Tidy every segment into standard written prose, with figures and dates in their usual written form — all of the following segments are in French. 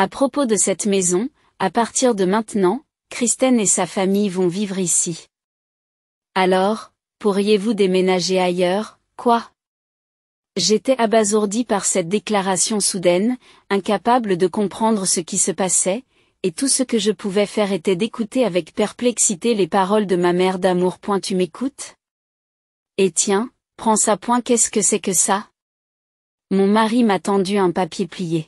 À propos de cette maison, à partir de maintenant, Kristen et sa famille vont vivre ici. Alors, pourriez-vous déménager ailleurs, quoi? J'étais abasourdi par cette déclaration soudaine, incapable de comprendre ce qui se passait, et tout ce que je pouvais faire était d'écouter avec perplexité les paroles de ma mère d'amour. Tu m'écoutes? Et tiens, prends ça. Qu'est-ce que c'est que ça? Mon mari m'a tendu un papier plié.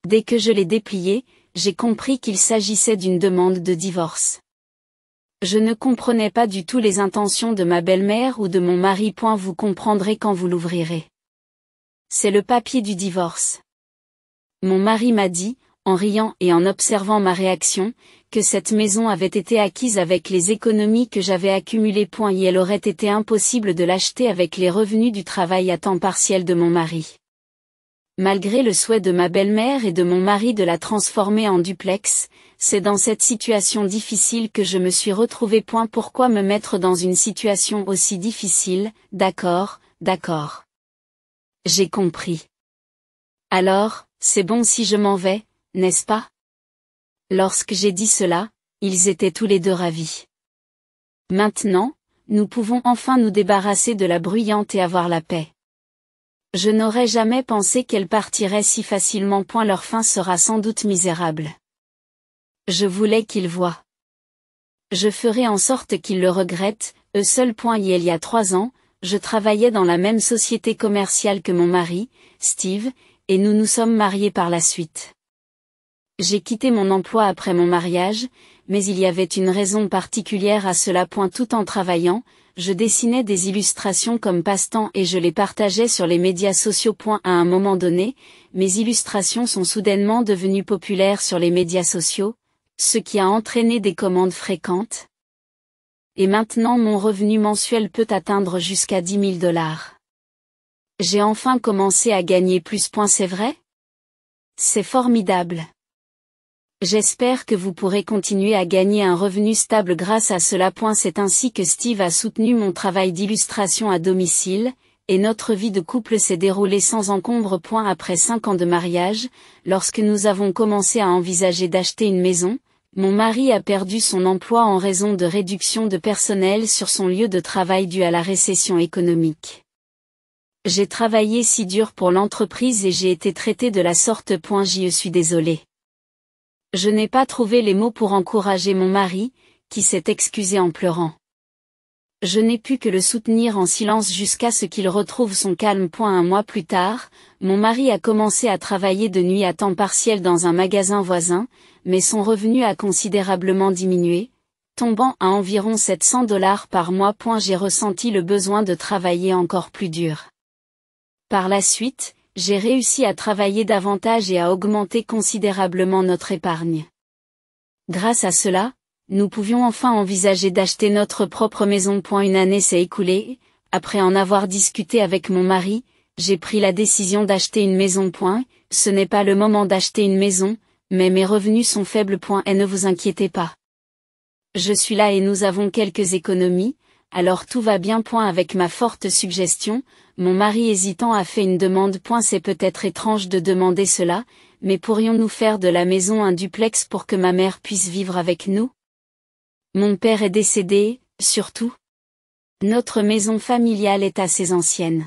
Dès que je l'ai déplié, j'ai compris qu'il s'agissait d'une demande de divorce. Je ne comprenais pas du tout les intentions de ma belle-mère ou de mon mari. Vous comprendrez quand vous l'ouvrirez. C'est le papier du divorce. Mon mari m'a dit, en riant et en observant ma réaction, que cette maison avait été acquise avec les économies que j'avais accumulées. Et elle aurait été impossible de l'acheter avec les revenus du travail à temps partiel de mon mari. Malgré le souhait de ma belle-mère et de mon mari de la transformer en duplex, c'est dans cette situation difficile que je me suis retrouvée. Pourquoi me mettre dans une situation aussi difficile? D'accord. J'ai compris. Alors, c'est bon si je m'en vais, n'est-ce pas? Lorsque j'ai dit cela, ils étaient tous les deux ravis. Maintenant, nous pouvons enfin nous débarrasser de la bruyante et avoir la paix. Je n'aurais jamais pensé qu'elle partirait si facilement. Leur fin sera sans doute misérable. Je voulais qu'ils voient. Je ferai en sorte qu'ils le regrettent, eux seuls. Il y a 3 ans, je travaillais dans la même société commerciale que mon mari, Steve, et nous nous sommes mariés par la suite. J'ai quitté mon emploi après mon mariage, mais il y avait une raison particulière à cela. Tout en travaillant, je dessinais des illustrations comme passe-temps et je les partageais sur les médias sociaux. À un moment donné, mes illustrations sont soudainement devenues populaires sur les médias sociaux, ce qui a entraîné des commandes fréquentes. Et maintenant mon revenu mensuel peut atteindre jusqu'à $10 000. J'ai enfin commencé à gagner plus. C'est vrai? C'est formidable. J'espère que vous pourrez continuer à gagner un revenu stable grâce à cela. C'est ainsi que Steve a soutenu mon travail d'illustration à domicile, et notre vie de couple s'est déroulée sans encombre. Après 5 ans de mariage, lorsque nous avons commencé à envisager d'acheter une maison, mon mari a perdu son emploi en raison de réduction de personnel sur son lieu de travail due à la récession économique. J'ai travaillé si dur pour l'entreprise et j'ai été traité de la sorte. Je suis désolé. Je n'ai pas trouvé les mots pour encourager mon mari, qui s'est excusé en pleurant. Je n'ai pu que le soutenir en silence jusqu'à ce qu'il retrouve son calme. 1 mois plus tard, mon mari a commencé à travailler de nuit à temps partiel dans un magasin voisin, mais son revenu a considérablement diminué, tombant à environ $700 par mois. J'ai ressenti le besoin de travailler encore plus dur. Par la suite, j'ai réussi à travailler davantage et à augmenter considérablement notre épargne. Grâce à cela, nous pouvions enfin envisager d'acheter notre propre maison. Une année s'est écoulée, après en avoir discuté avec mon mari, j'ai pris la décision d'acheter une maison. Ce n'est pas le moment d'acheter une maison, mais mes revenus sont faibles. Et ne vous inquiétez pas. Je suis là et nous avons quelques économies, alors tout va bien. Avec ma forte suggestion, mon mari hésitant a fait une demande. C'est peut-être étrange de demander cela, mais pourrions-nous faire de la maison un duplex pour que ma mère puisse vivre avec nous? Mon père est décédé, surtout. Notre maison familiale est assez ancienne.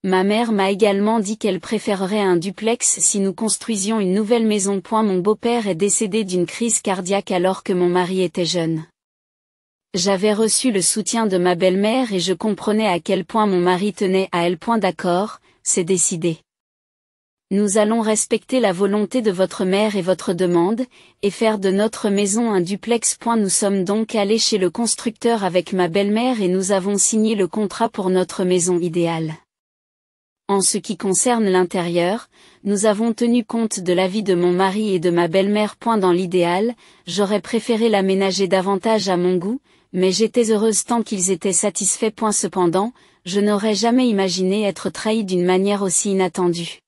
Ma mère m'a également dit qu'elle préférerait un duplex si nous construisions une nouvelle maison. Mon beau-père est décédé d'une crise cardiaque alors que mon mari était jeune. J'avais reçu le soutien de ma belle-mère et je comprenais à quel point mon mari tenait à elle. D'accord, c'est décidé. Nous allons respecter la volonté de votre mère et votre demande, et faire de notre maison un duplex. Nous sommes donc allés chez le constructeur avec ma belle-mère et nous avons signé le contrat pour notre maison idéale. En ce qui concerne l'intérieur, nous avons tenu compte de l'avis de mon mari et de ma belle-mère. Dans l'idéal, j'aurais préféré l'aménager davantage à mon goût, mais j'étais heureuse tant qu'ils étaient satisfaits. Cependant, je n'aurais jamais imaginé être trahie d'une manière aussi inattendue.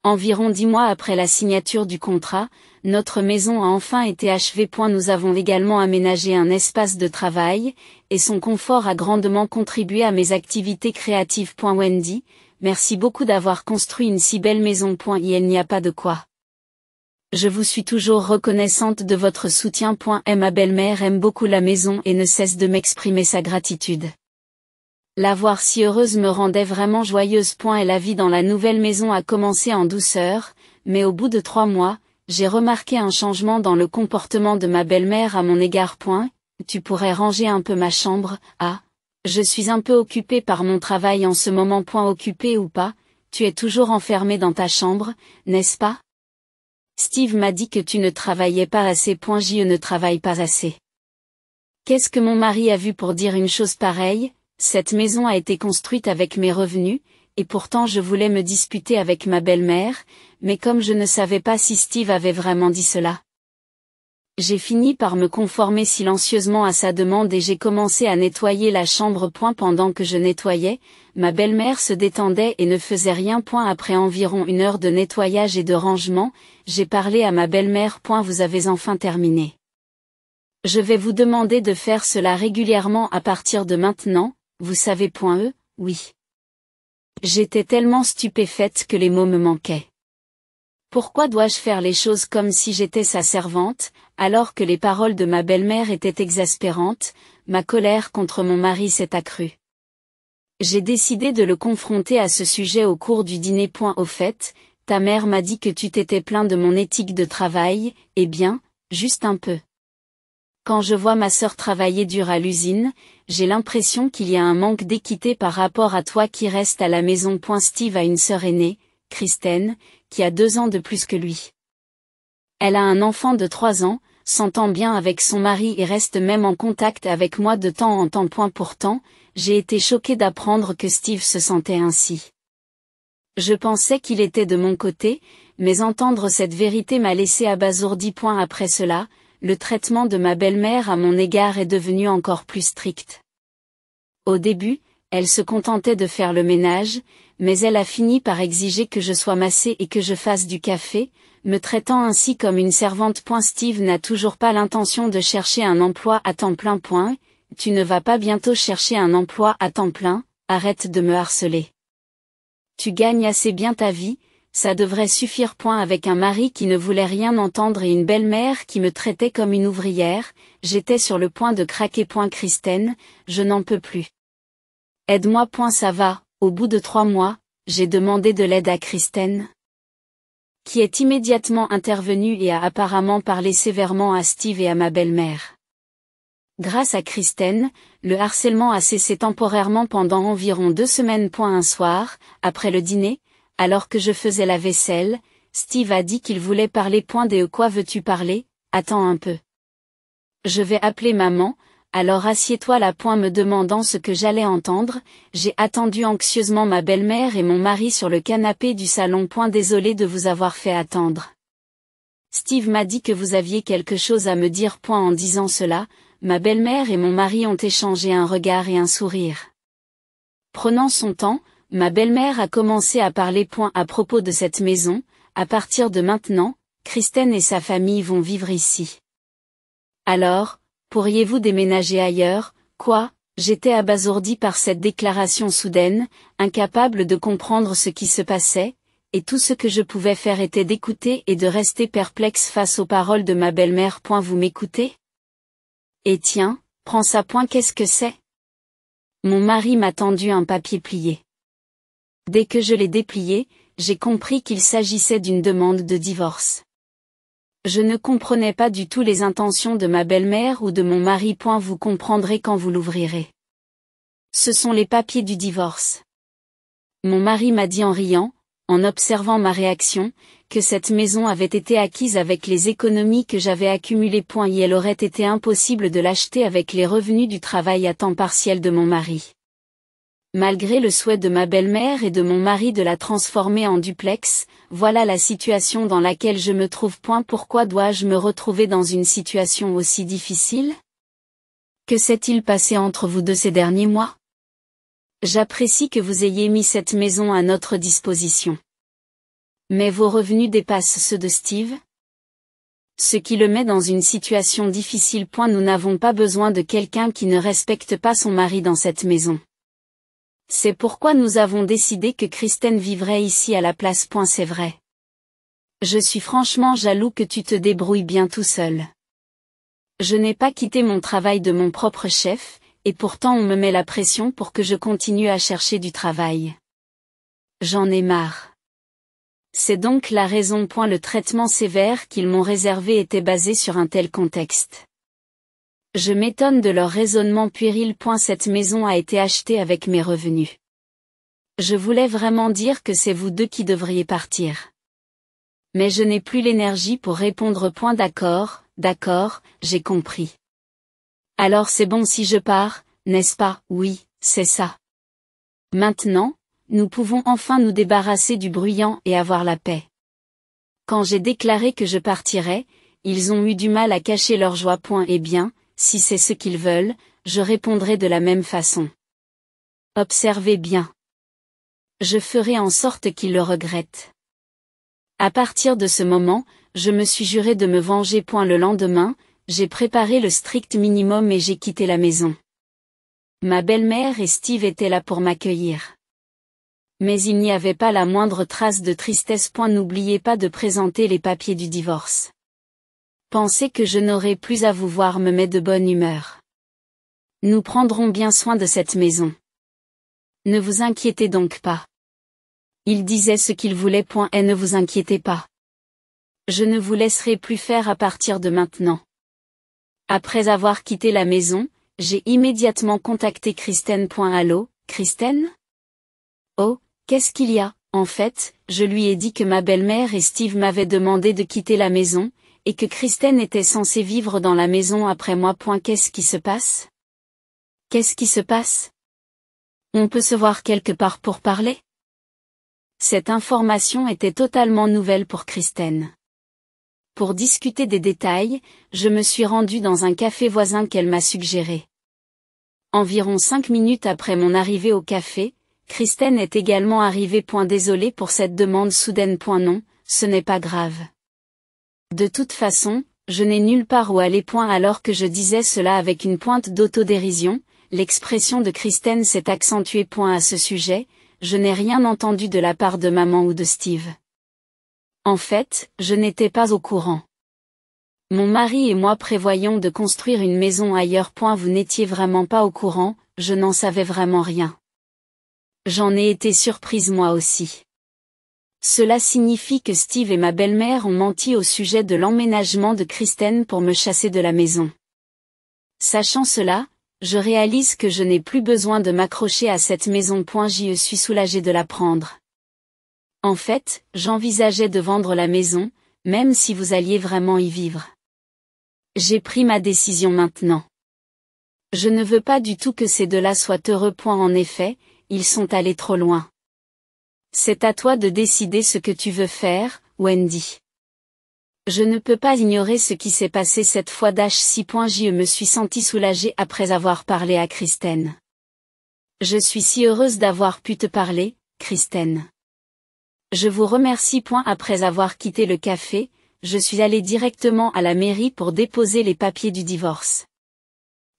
Environ 10 mois après la signature du contrat, notre maison a enfin été achevée. Nous avons également aménagé un espace de travail, et son confort a grandement contribué à mes activités créatives. Wendy, merci beaucoup d'avoir construit une si belle maison. Il n'y a pas de quoi. Je vous suis toujours reconnaissante de votre soutien. Et ma belle-mère aime beaucoup la maison et ne cesse de m'exprimer sa gratitude. La voir si heureuse me rendait vraiment joyeuse. Et la vie dans la nouvelle maison a commencé en douceur, mais au bout de 3 mois, j'ai remarqué un changement dans le comportement de ma belle-mère à mon égard. Tu pourrais ranger un peu ma chambre. Ah, je suis un peu occupée par mon travail en ce moment. Occupée ou pas, tu es toujours enfermée dans ta chambre, n'est-ce pas? Steve m'a dit que tu ne travaillais pas assez. Je ne travaille pas assez. Qu'est-ce que mon mari a vu pour dire une chose pareille? Cette maison a été construite avec mes revenus, et pourtant je voulais me disputer avec ma belle-mère, mais comme je ne savais pas si Steve avait vraiment dit cela. J'ai fini par me conformer silencieusement à sa demande et j'ai commencé à nettoyer la chambre. Pendant que je nettoyais, ma belle-mère se détendait et ne faisait rien. Après environ 1 heure de nettoyage et de rangement, j'ai parlé à ma belle-mère. Vous avez enfin terminé. Je vais vous demander de faire cela régulièrement à partir de maintenant, vous savez. Oui. J'étais tellement stupéfaite que les mots me manquaient. Pourquoi dois-je faire les choses comme si j'étais sa servante, alors que les paroles de ma belle-mère étaient exaspérantes? Ma colère contre mon mari s'est accrue. J'ai décidé de le confronter à ce sujet au cours du dîner. Au fait, ta mère m'a dit que tu t'étais plaint de mon éthique de travail. Eh bien, juste un peu. Quand je vois ma sœur travailler dur à l'usine, j'ai l'impression qu'il y a un manque d'équité par rapport à toi qui reste à la maison. Steve a une sœur aînée, Kristen, qui a 2 ans de plus que lui. Elle a un enfant de 3 ans, s'entend bien avec son mari et reste même en contact avec moi de temps en temps. Pourtant, j'ai été choquée d'apprendre que Steve se sentait ainsi. Je pensais qu'il était de mon côté, mais entendre cette vérité m'a laissé abasourdie. Après cela, le traitement de ma belle-mère à mon égard est devenu encore plus strict. Au début, elle se contentait de faire le ménage, mais elle a fini par exiger que je sois massée et que je fasse du café, me traitant ainsi comme une servante. Steve n'a toujours pas l'intention de chercher un emploi à temps plein. Tu ne vas pas bientôt chercher un emploi à temps plein, arrête de me harceler. Tu gagnes assez bien ta vie, ça devrait suffire. Avec un mari qui ne voulait rien entendre et une belle-mère qui me traitait comme une ouvrière, j'étais sur le point de craquer. Kristen, je n'en peux plus. Aide-moi. Ça va. Au bout de 3 mois, j'ai demandé de l'aide à Kristen, qui est immédiatement intervenue et a apparemment parlé sévèrement à Steve et à ma belle-mère. Grâce à Kristen, le harcèlement a cessé temporairement pendant environ 2 semaines. Un soir, après le dîner, alors que je faisais la vaisselle, Steve a dit qu'il voulait parler. De quoi veux-tu parler? Attends un peu. Je vais appeler maman. Alors assieds-toi là. Me demandant ce que j'allais entendre, j'ai attendu anxieusement ma belle-mère et mon mari sur le canapé du salon. Désolé de vous avoir fait attendre. Steve m'a dit que vous aviez quelque chose à me dire. En disant cela, ma belle-mère et mon mari ont échangé un regard et un sourire. Prenant son temps, ma belle-mère a commencé à parler. À propos de cette maison, à partir de maintenant, Kristen et sa famille vont vivre ici. Alors, pourriez-vous déménager ailleurs? Quoi? J'étais abasourdie par cette déclaration soudaine, incapable de comprendre ce qui se passait, et tout ce que je pouvais faire était d'écouter et de rester perplexe face aux paroles de ma belle-mère. Vous m'écoutez? Et tiens, prends ça. Qu'est-ce que c'est? Mon mari m'a tendu un papier plié. Dès que je l'ai déplié, j'ai compris qu'il s'agissait d'une demande de divorce. Je ne comprenais pas du tout les intentions de ma belle-mère ou de mon mari. Vous comprendrez quand vous l'ouvrirez. Ce sont les papiers du divorce. Mon mari m'a dit en riant, en observant ma réaction, que cette maison avait été acquise avec les économies que j'avais accumulées. Et elle aurait été impossible de l'acheter avec les revenus du travail à temps partiel de mon mari. Malgré le souhait de ma belle-mère et de mon mari de la transformer en duplex, voilà la situation dans laquelle je me trouve. Pourquoi dois-je me retrouver dans une situation aussi difficile? Que s'est-il passé entre vous 2 ces derniers mois? J'apprécie que vous ayez mis cette maison à notre disposition. Mais vos revenus dépassent ceux de Steve? Ce qui le met dans une situation difficile. Nous n'avons pas besoin de quelqu'un qui ne respecte pas son mari dans cette maison. C'est pourquoi nous avons décidé que Kristen vivrait ici à la place. C'est vrai. Je suis franchement jaloux que tu te débrouilles bien tout seul. Je n'ai pas quitté mon travail de mon propre chef, et pourtant on me met la pression pour que je continue à chercher du travail. J'en ai marre. C'est donc la raison. Le traitement sévère qu'ils m'ont réservé était basé sur un tel contexte. Je m'étonne de leur raisonnement puéril. Cette maison a été achetée avec mes revenus. Je voulais vraiment dire que c'est vous deux qui devriez partir. Mais je n'ai plus l'énergie pour répondre. D'accord, j'ai compris. Alors c'est bon si je pars, n'est-ce pas? Oui, c'est ça. Maintenant, nous pouvons enfin nous débarrasser du bruyant et avoir la paix. Quand j'ai déclaré que je partirais, ils ont eu du mal à cacher leur joie. Eh bien, si c'est ce qu'ils veulent, je répondrai de la même façon. Observez bien. Je ferai en sorte qu'ils le regrettent. À partir de ce moment, je me suis juré de me venger. Le lendemain, j'ai préparé le strict minimum et j'ai quitté la maison. Ma belle-mère et Steve étaient là pour m'accueillir. Mais il n'y avait pas la moindre trace de tristesse. N'oubliez pas de présenter les papiers du divorce. Pensez que je n'aurai plus à vous voir me met de bonne humeur. Nous prendrons bien soin de cette maison. Ne vous inquiétez donc pas. Il disait ce qu'il voulait. Et ne vous inquiétez pas. Je ne vous laisserai plus faire à partir de maintenant. Après avoir quitté la maison, j'ai immédiatement contacté Kristen. Allô, Kristen? Oh, qu'est-ce qu'il y a? En fait, je lui ai dit que ma belle-mère et Steve m'avaient demandé de quitter la maison, et que Kristen était censée vivre dans la maison après moi. Qu'est-ce qui se passe? Qu'est-ce qui se passe? On peut se voir quelque part pour parler? Cette information était totalement nouvelle pour Kristen. Pour discuter des détails, je me suis rendue dans un café voisin qu'elle m'a suggéré. Environ 5 minutes après mon arrivée au café, Kristen est également arrivée. Désolée pour cette demande soudaine. Non, ce n'est pas grave. De toute façon, je n'ai nulle part où aller. Alors que je disais cela avec une pointe d'autodérision, l'expression de Kristen s'est accentuée. À ce sujet, je n'ai rien entendu de la part de maman ou de Steve. En fait, je n'étais pas au courant. Mon mari et moi prévoyions de construire une maison ailleurs. Vous n'étiez vraiment pas au courant, je n'en savais vraiment rien. J'en ai été surprise moi aussi. Cela signifie que Steve et ma belle-mère ont menti au sujet de l'emménagement de Kristen pour me chasser de la maison. Sachant cela, je réalise que je n'ai plus besoin de m'accrocher à cette maison. Je suis soulagée de l'apprendre. En fait, j'envisageais de vendre la maison, même si vous alliez vraiment y vivre. J'ai pris ma décision maintenant. Je ne veux pas du tout que ces deux-là soient heureux. En effet, ils sont allés trop loin. C'est à toi de décider ce que tu veux faire, Wendy. Je ne peux pas ignorer ce qui s'est passé cette fois. Je me suis sentie soulagée après avoir parlé à Kristen. Je suis si heureuse d'avoir pu te parler, Kristen. Je vous remercie. Après avoir quitté le café, je suis allée directement à la mairie pour déposer les papiers du divorce.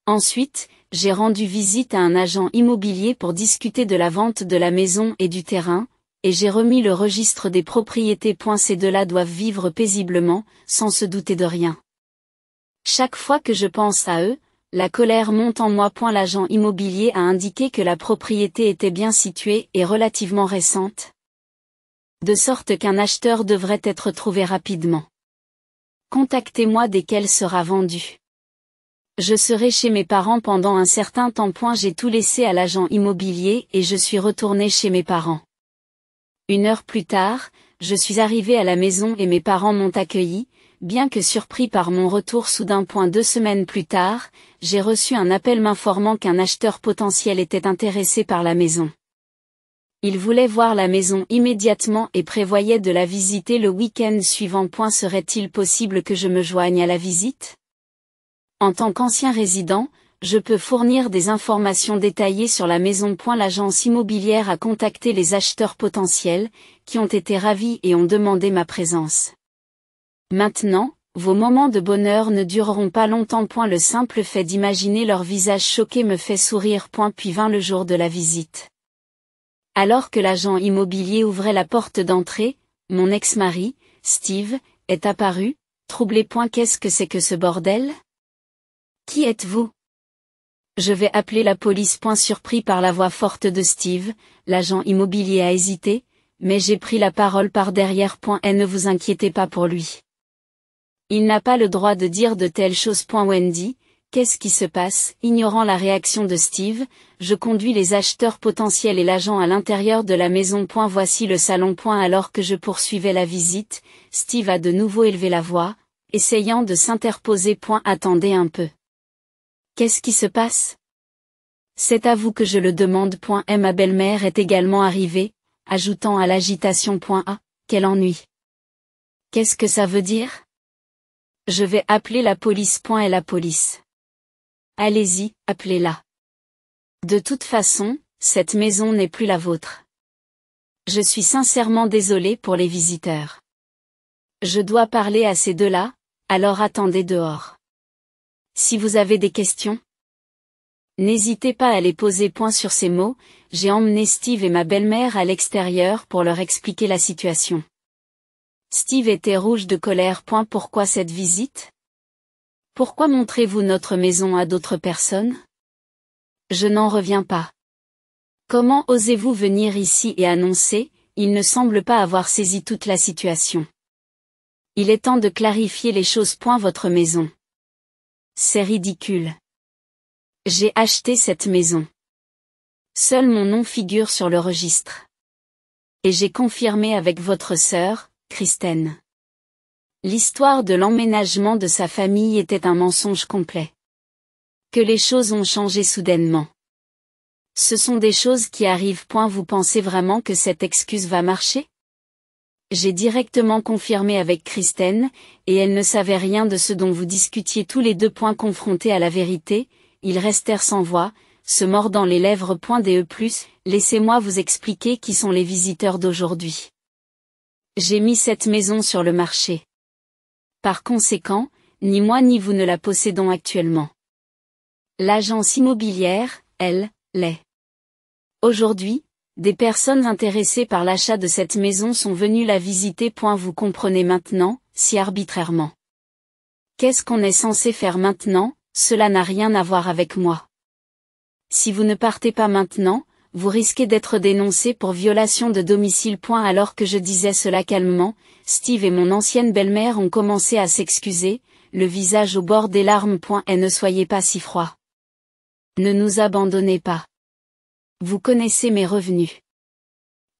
Ensuite, j'ai rendu visite à un agent immobilier pour discuter de la vente de la maison et du terrain, et j'ai remis le registre des propriétés. Ces deux-là doivent vivre paisiblement, sans se douter de rien. Chaque fois que je pense à eux, la colère monte en moi. L'agent immobilier a indiqué que la propriété était bien située et relativement récente, de sorte qu'un acheteur devrait être trouvé rapidement. Contactez-moi dès qu'elle sera vendue. Je serai chez mes parents pendant un certain temps. J'ai tout laissé à l'agent immobilier et je suis retournée chez mes parents. 1 heure plus tard, je suis arrivée à la maison et mes parents m'ont accueilli, bien que surpris par mon retour soudain. 2 semaines plus tard, j'ai reçu un appel m'informant qu'un acheteur potentiel était intéressé par la maison. Il voulait voir la maison immédiatement et prévoyait de la visiter le week-end suivant. Serait-il possible que je me joigne à la visite? En tant qu'ancien résident, je peux fournir des informations détaillées sur la maison. L'agence immobilière a contacté les acheteurs potentiels, qui ont été ravis et ont demandé ma présence. Maintenant, vos moments de bonheur ne dureront pas longtemps. Le simple fait d'imaginer leur visage choqué me fait sourire. Puis vint le jour de la visite. Alors que l'agent immobilier ouvrait la porte d'entrée, mon ex-mari, Steve, est apparu, troublé. Qu'est-ce que c'est que ce bordel? Qui êtes-vous? Je vais appeler la police. Surpris par la voix forte de Steve, l'agent immobilier a hésité, mais j'ai pris la parole par derrière. Et ne vous inquiétez pas pour lui. Il n'a pas le droit de dire de telles choses. Wendy, qu'est-ce qui se passe? Ignorant la réaction de Steve, je conduis les acheteurs potentiels et l'agent à l'intérieur de la maison. Voici le salon. Alors que je poursuivais la visite, Steve a de nouveau élevé la voix, essayant de s'interposer. Attendez un peu. Qu'est-ce qui se passe? C'est à vous que je le demande. Et ma belle-mère est également arrivée, ajoutant à l'agitation. Ah, quel ennui. Qu'est-ce que ça veut dire? Je vais appeler la police. Et la police. Allez-y, appelez-la. De toute façon, cette maison n'est plus la vôtre. Je suis sincèrement désolé pour les visiteurs. Je dois parler à ces deux-là, alors attendez dehors. Si vous avez des questions, n'hésitez pas à les poser. Sur ces mots, j'ai emmené Steve et ma belle-mère à l'extérieur pour leur expliquer la situation. Steve était rouge de colère. Pourquoi cette visite? Pourquoi montrez-vous notre maison à d'autres personnes? Je n'en reviens pas. Comment osez-vous venir ici et annoncer? Il ne semble pas avoir saisi toute la situation. Il est temps de clarifier les choses. Votre maison. C'est ridicule. J'ai acheté cette maison. Seul mon nom figure sur le registre. Et j'ai confirmé avec votre sœur, Kristen. L'histoire de l'emménagement de sa famille était un mensonge complet. Que les choses ont changé soudainement. Ce sont des choses qui arrivent. Vous pensez vraiment que cette excuse va marcher? J'ai directement confirmé avec Kristen, et elle ne savait rien de ce dont vous discutiez tous les deux. Confrontés à la vérité, ils restèrent sans voix, se mordant les lèvres. Laissez-moi vous expliquer qui sont les visiteurs d'aujourd'hui. J'ai mis cette maison sur le marché. Par conséquent, ni moi ni vous ne la possédons actuellement. L'agence immobilière, elle, l'est. Aujourd'hui, des personnes intéressées par l'achat de cette maison sont venues la visiter. Vous comprenez maintenant, si arbitrairement. Qu'est-ce qu'on est censé faire maintenant? Cela n'a rien à voir avec moi. Si vous ne partez pas maintenant, vous risquez d'être dénoncé pour violation de domicile. Alors que je disais cela calmement, Steve et mon ancienne belle-mère ont commencé à s'excuser, le visage au bord des larmes. Et ne soyez pas si froid. Ne nous abandonnez pas. Vous connaissez mes revenus.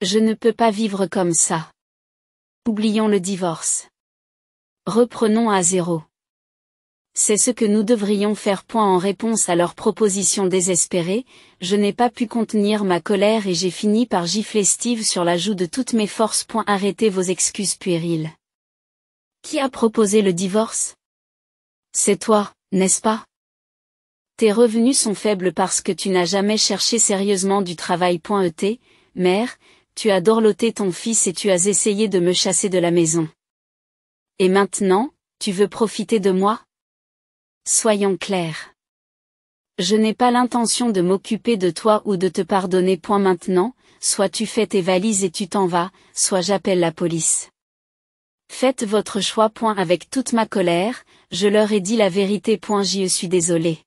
Je ne peux pas vivre comme ça. Oublions le divorce. Reprenons à zéro. C'est ce que nous devrions faire. En réponse à leur proposition désespérée, je n'ai pas pu contenir ma colère et j'ai fini par gifler Steve sur la joue de toutes mes forces. Arrêtez vos excuses puériles. Qui a proposé le divorce? C'est toi, n'est-ce pas? Tes revenus sont faibles parce que tu n'as jamais cherché sérieusement du travail. Mère, tu as dorloté ton fils et tu as essayé de me chasser de la maison. Et maintenant, tu veux profiter de moi? Soyons clairs. Je n'ai pas l'intention de m'occuper de toi ou de te pardonner. Maintenant, soit tu fais tes valises et tu t'en vas, soit j'appelle la police. Faites votre choix. Avec toute ma colère, je leur ai dit la vérité. Je suis désolé.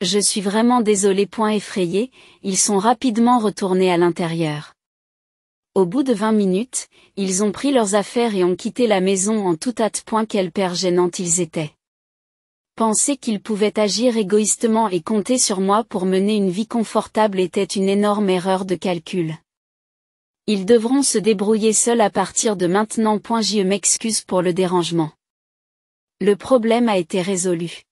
Je suis vraiment désolé. Effrayés, ils sont rapidement retournés à l'intérieur. Au bout de 20 minutes, ils ont pris leurs affaires et ont quitté la maison en toute hâte. Quelle paire gênante ils étaient. Penser qu'ils pouvaient agir égoïstement et compter sur moi pour mener une vie confortable était une énorme erreur de calcul. Ils devront se débrouiller seuls à partir de maintenant. Je m'excuse pour le dérangement. Le problème a été résolu.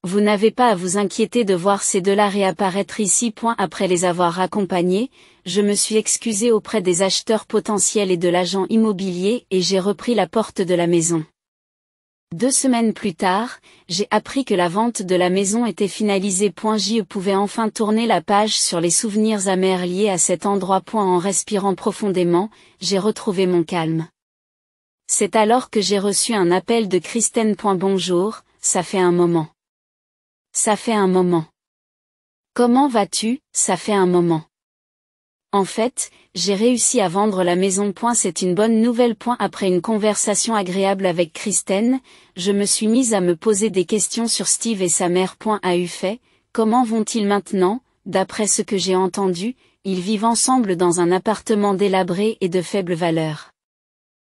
Vous n'avez pas à vous inquiéter de voir ces deux-là réapparaître ici. Après les avoir accompagnés, je me suis excusé auprès des acheteurs potentiels et de l'agent immobilier et j'ai repris la porte de la maison. 2 semaines plus tard, j'ai appris que la vente de la maison était finalisée. Je pouvais enfin tourner la page sur les souvenirs amers liés à cet endroit. En respirant profondément, j'ai retrouvé mon calme. C'est alors que j'ai reçu un appel de Kristen. Bonjour, ça fait un moment. Ça fait un moment. Comment vas-tu? Ça fait un moment. En fait, j'ai réussi à vendre la maison. C'est une bonne nouvelle. Après une conversation agréable avec Kristen, je me suis mise à me poser des questions sur Steve et sa mère. A eu fait, comment vont-ils maintenant? D'après ce que j'ai entendu, ils vivent ensemble dans un appartement délabré et de faible valeur.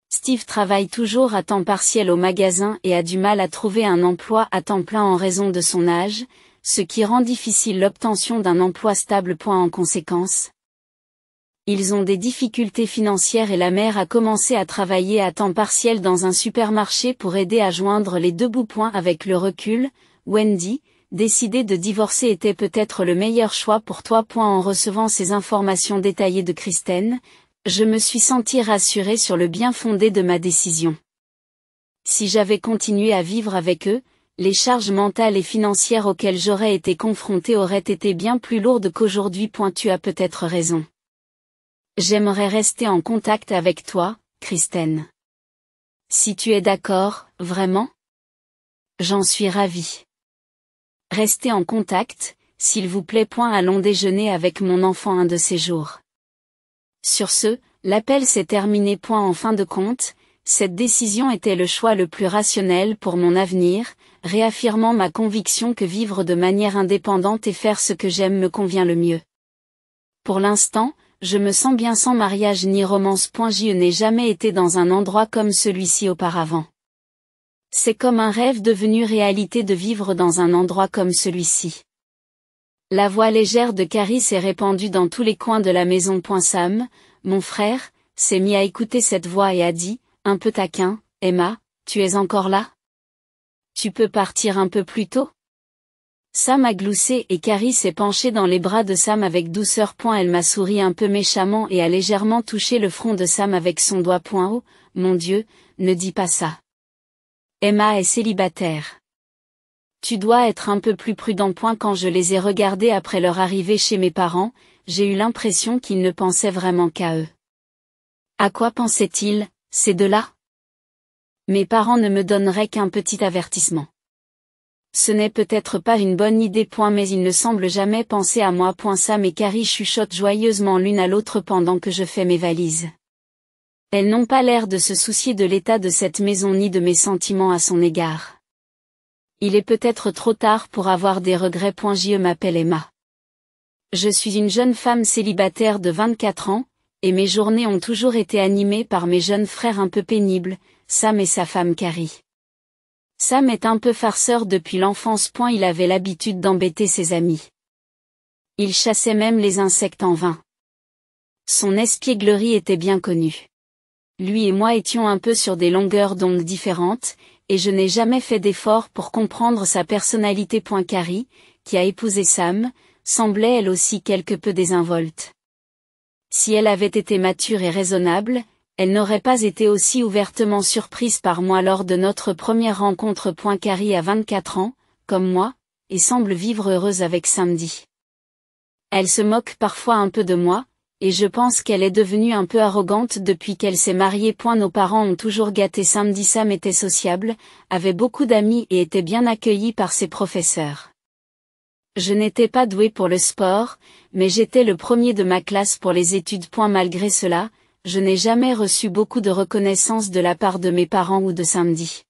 Steve travaille toujours à temps partiel au magasin et a du mal à trouver un emploi à temps plein en raison de son âge, ce qui rend difficile l'obtention d'un emploi stable. En conséquence, ils ont des difficultés financières et la mère a commencé à travailler à temps partiel dans un supermarché pour aider à joindre les deux bouts. Avec le recul, Wendy, décider de divorcer était peut-être le meilleur choix pour toi. En recevant ces informations détaillées de Kristen, je me suis sentie rassurée sur le bien fondé de ma décision. Si j'avais continué à vivre avec eux, les charges mentales et financières auxquelles j'aurais été confrontée auraient été bien plus lourdes qu'aujourd'hui. Tu as peut-être raison. J'aimerais rester en contact avec toi, Kristen. Si tu es d'accord, vraiment? J'en suis ravie. Restez en contact, s'il vous plaît. Allons déjeuner avec mon enfant un de ces jours. Sur ce, l'appel s'est terminé. En fin de compte, cette décision était le choix le plus rationnel pour mon avenir, réaffirmant ma conviction que vivre de manière indépendante et faire ce que j'aime me convient le mieux. Pour l'instant, je me sens bien sans mariage ni romance. Je n'ai jamais été dans un endroit comme celui-ci auparavant. C'est comme un rêve devenu réalité de vivre dans un endroit comme celui-ci. La voix légère de Carrie s'est répandue dans tous les coins de la maison. Sam, mon frère, s'est mis à écouter cette voix et a dit, un peu taquin, Emma, tu es encore là? Tu peux partir un peu plus tôt? Sam a gloussé et Carrie s'est penchée dans les bras de Sam avec douceur. Elle m'a souri un peu méchamment et a légèrement touché le front de Sam avec son doigt. Oh, mon Dieu, ne dis pas ça. Emma est célibataire. Tu dois être un peu plus prudent. Quand je les ai regardés après leur arrivée chez mes parents, j'ai eu l'impression qu'ils ne pensaient vraiment qu'à eux. À quoi pensaient-ils, ces deux-là? Mes parents ne me donneraient qu'un petit avertissement. Ce n'est peut-être pas une bonne idée. Mais ils ne semblent jamais penser à moi. Sam et Carrie chuchotent joyeusement l'une à l'autre pendant que je fais mes valises. Elles n'ont pas l'air de se soucier de l'état de cette maison ni de mes sentiments à son égard. Il est peut-être trop tard pour avoir des regrets. Je m'appelle Emma. Je suis une jeune femme célibataire de 24 ans, et mes journées ont toujours été animées par mes jeunes frères un peu pénibles, Sam et sa femme Carrie. Sam est un peu farceur depuis l'enfance. Il avait l'habitude d'embêter ses amis. Il chassait même les insectes en vain. Son espièglerie était bien connue. Lui et moi étions un peu sur des longueurs d'onde différentes, et je n'ai jamais fait d'effort pour comprendre sa personnalité. Carrie, qui a épousé Sam, semblait elle aussi quelque peu désinvolte. Si elle avait été mature et raisonnable, elle n'aurait pas été aussi ouvertement surprise par moi lors de notre première rencontre. Carrie a 24 ans, comme moi, et semble vivre heureuse avec Sandy. Elle se moque parfois un peu de moi, et je pense qu'elle est devenue un peu arrogante depuis qu'elle s'est mariée. Nos parents ont toujours gâté Sandy. Sam était sociable, avait beaucoup d'amis et était bien accueilli par ses professeurs. Je n'étais pas douée pour le sport, mais j'étais le premier de ma classe pour les études. Malgré cela, je n'ai jamais reçu beaucoup de reconnaissance de la part de mes parents ou de Sandy.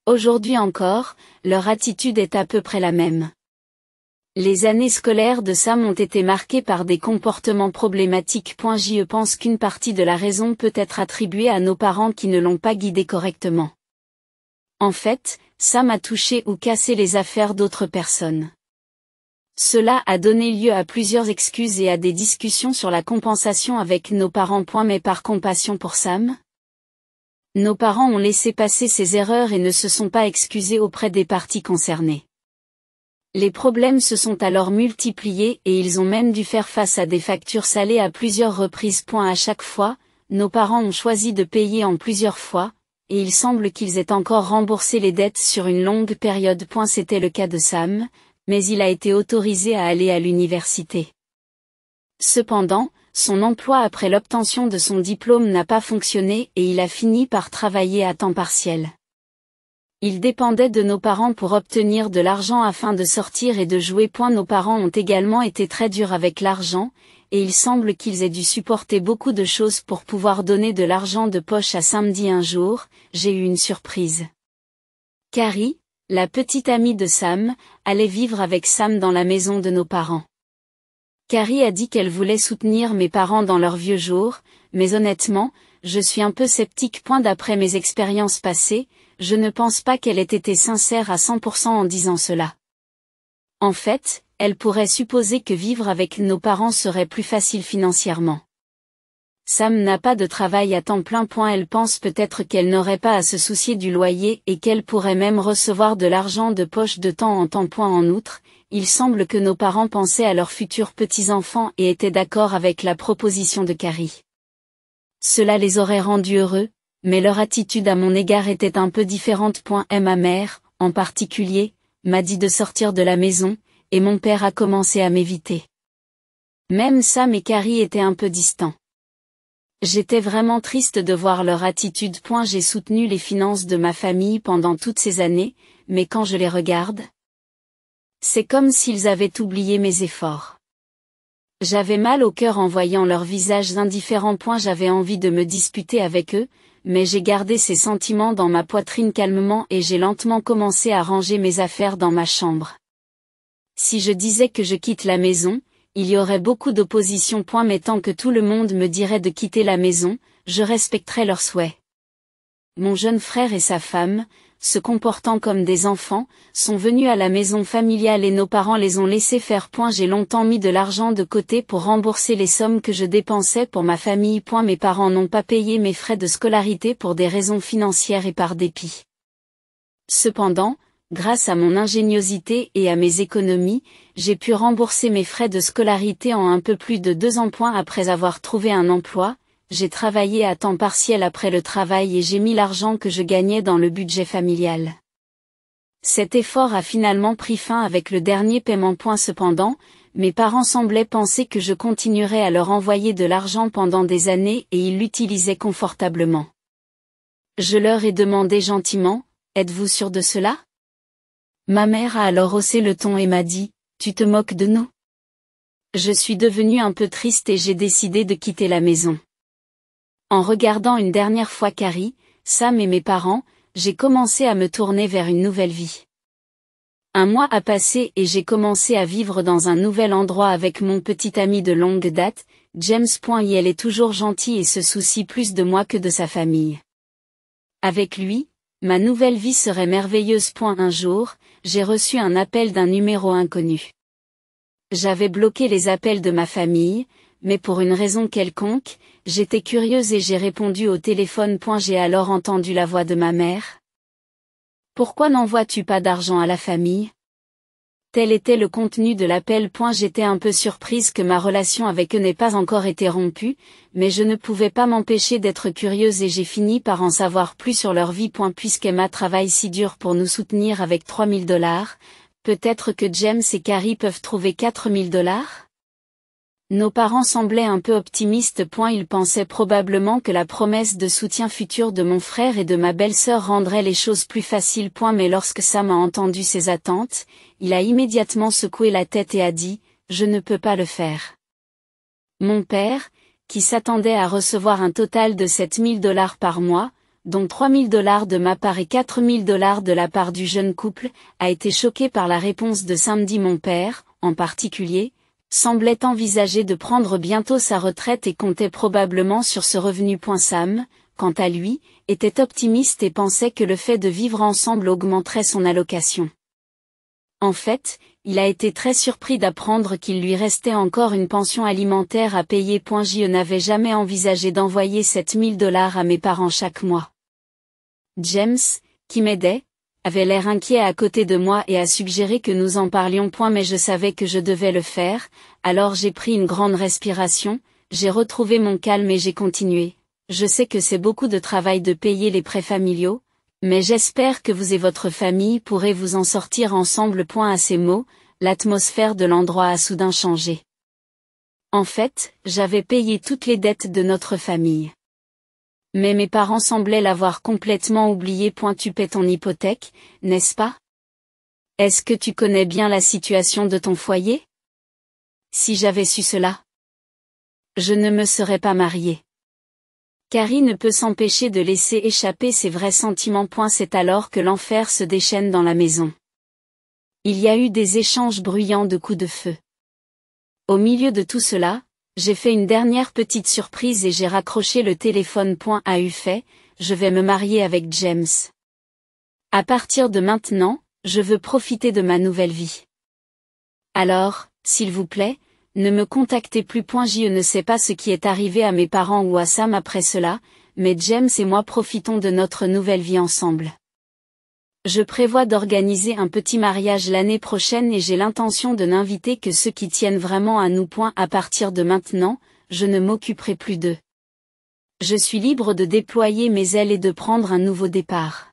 Aujourd'hui encore, leur attitude est à peu près la même. Les années scolaires de Sam ont été marquées par des comportements problématiques. Je pense qu'une partie de la raison peut être attribuée à nos parents qui ne l'ont pas guidé correctement. En fait, Sam a touché ou cassé les affaires d'autres personnes. Cela a donné lieu à plusieurs excuses et à des discussions sur la compensation avec nos parents. Mais par compassion pour Sam, nos parents ont laissé passer ces erreurs et ne se sont pas excusés auprès des parties concernées. Les problèmes se sont alors multipliés et ils ont même dû faire face à des factures salées à plusieurs reprises. À chaque fois, nos parents ont choisi de payer en plusieurs fois, et il semble qu'ils aient encore remboursé les dettes sur une longue période. C'était le cas de Sam, mais il a été autorisé à aller à l'université. Cependant, son emploi après l'obtention de son diplôme n'a pas fonctionné et il a fini par travailler à temps partiel. Il dépendait de nos parents pour obtenir de l'argent afin de sortir et de jouer. Nos parents ont également été très durs avec l'argent, et il semble qu'ils aient dû supporter beaucoup de choses pour pouvoir donner de l'argent de poche à samedi. Un jour, j'ai eu une surprise. Carrie, la petite amie de Sam, allait vivre avec Sam dans la maison de nos parents. Carrie a dit qu'elle voulait soutenir mes parents dans leurs vieux jours, mais honnêtement, je suis un peu sceptique. D'après mes expériences passées, je ne pense pas qu'elle ait été sincère à 100% en disant cela. En fait, elle pourrait supposer que vivre avec nos parents serait plus facile financièrement. Sam n'a pas de travail à temps plein. Elle pense peut-être qu'elle n'aurait pas à se soucier du loyer et qu'elle pourrait même recevoir de l'argent de poche de temps en temps. En outre, il semble que nos parents pensaient à leurs futurs petits-enfants et étaient d'accord avec la proposition de Carrie. Cela les aurait rendus heureux, mais leur attitude à mon égard était un peu différente. Ma mère, en particulier, m'a dit de sortir de la maison, et mon père a commencé à m'éviter. Même Sam et Carrie étaient un peu distants. J'étais vraiment triste de voir leur attitude. J'ai soutenu les finances de ma famille pendant toutes ces années, mais quand je les regarde, c'est comme s'ils avaient oublié mes efforts. J'avais mal au cœur en voyant leurs visages indifférents. J'avais envie de me disputer avec eux, mais j'ai gardé ces sentiments dans ma poitrine calmement et j'ai lentement commencé à ranger mes affaires dans ma chambre. Si je disais que je quitte la maison, il y aurait beaucoup d'opposition. Mais tant que tout le monde me dirait de quitter la maison, je respecterais leurs souhaits. Mon jeune frère et sa femme, se comportant comme des enfants, sont venus à la maison familiale et nos parents les ont laissés faire. J'ai longtemps mis de l'argent de côté pour rembourser les sommes que je dépensais pour ma famille. Mes parents n'ont pas payé mes frais de scolarité pour des raisons financières et par dépit. Cependant, grâce à mon ingéniosité et à mes économies, j'ai pu rembourser mes frais de scolarité en un peu plus de 2 ans. Après avoir trouvé un emploi, j'ai travaillé à temps partiel après le travail et j'ai mis l'argent que je gagnais dans le budget familial. Cet effort a finalement pris fin avec le dernier paiement. Cependant, mes parents semblaient penser que je continuerais à leur envoyer de l'argent pendant des années et ils l'utilisaient confortablement. Je leur ai demandé gentiment, « Êtes-vous sûr de cela ?» Ma mère a alors haussé le ton et m'a dit, « Tu te moques de nous ?» Je suis devenue un peu triste et j'ai décidé de quitter la maison. En regardant une dernière fois Carrie, Sam et mes parents, j'ai commencé à me tourner vers une nouvelle vie. Un mois a passé et j'ai commencé à vivre dans un nouvel endroit avec mon petit ami de longue date, James. Elle est toujours gentille et se soucie plus de moi que de sa famille. Avec lui, ma nouvelle vie serait merveilleuse. Un jour, j'ai reçu un appel d'un numéro inconnu. J'avais bloqué les appels de ma famille, mais pour une raison quelconque, j'étais curieuse et j'ai répondu au téléphone. J'ai alors entendu la voix de ma mère. « Pourquoi n'envoies-tu pas d'argent à la famille ?» Tel était le contenu de l'appel. J'étais un peu surprise que ma relation avec eux n'ait pas encore été rompue, mais je ne pouvais pas m'empêcher d'être curieuse et j'ai fini par en savoir plus sur leur vie. Puisqu'Emma travaille si dur pour nous soutenir avec $3 000, peut-être que James et Carrie peuvent trouver $4 000 ? Nos parents semblaient un peu optimistes. Ils pensaient probablement que la promesse de soutien futur de mon frère et de ma belle-sœur rendrait les choses plus faciles. Mais lorsque Sam a entendu ces attentes, il a immédiatement secoué la tête et a dit « Je ne peux pas le faire ». Mon père, qui s'attendait à recevoir un total de $7 000 par mois, dont $3 000 de ma part et $4 000 de la part du jeune couple, a été choqué par la réponse de samedi. Mon père, en particulier, semblait envisager de prendre bientôt sa retraite et comptait probablement sur ce revenu. Sam, quant à lui, était optimiste et pensait que le fait de vivre ensemble augmenterait son allocation. En fait, il a été très surpris d'apprendre qu'il lui restait encore une pension alimentaire à payer. Je n'avais jamais envisagé d'envoyer $7 000 à mes parents chaque mois. James, qui m'aidait, avait l'air inquiet à côté de moi et a suggéré que nous en parlions. Mais je savais que je devais le faire, alors j'ai pris une grande respiration, j'ai retrouvé mon calme et j'ai continué. Je sais que c'est beaucoup de travail de payer les prêts familiaux, mais j'espère que vous et votre famille pourrez vous en sortir ensemble. À ces mots, l'atmosphère de l'endroit a soudain changé. En fait, j'avais payé toutes les dettes de notre famille. Mais mes parents semblaient l'avoir complètement oublié. Tu paies ton hypothèque, n'est-ce pas? Est-ce que tu connais bien la situation de ton foyer? Si j'avais su cela. Je ne me serais pas mariée. Carrie ne peut s'empêcher de laisser échapper ses vrais sentiments. C'est alors que l'enfer se déchaîne dans la maison. Il y a eu des échanges bruyants de coups de feu. Au milieu de tout cela, j'ai fait une dernière petite surprise et j'ai raccroché le téléphone. A eu fait, je vais me marier avec James. À partir de maintenant, je veux profiter de ma nouvelle vie. Alors, s'il vous plaît, ne me contactez plus. Je ne sais pas ce qui est arrivé à mes parents ou à Sam après cela, mais James et moi profitons de notre nouvelle vie ensemble. Je prévois d'organiser un petit mariage l'année prochaine et j'ai l'intention de n'inviter que ceux qui tiennent vraiment à nous. À partir de maintenant, je ne m'occuperai plus d'eux. Je suis libre de déployer mes ailes et de prendre un nouveau départ.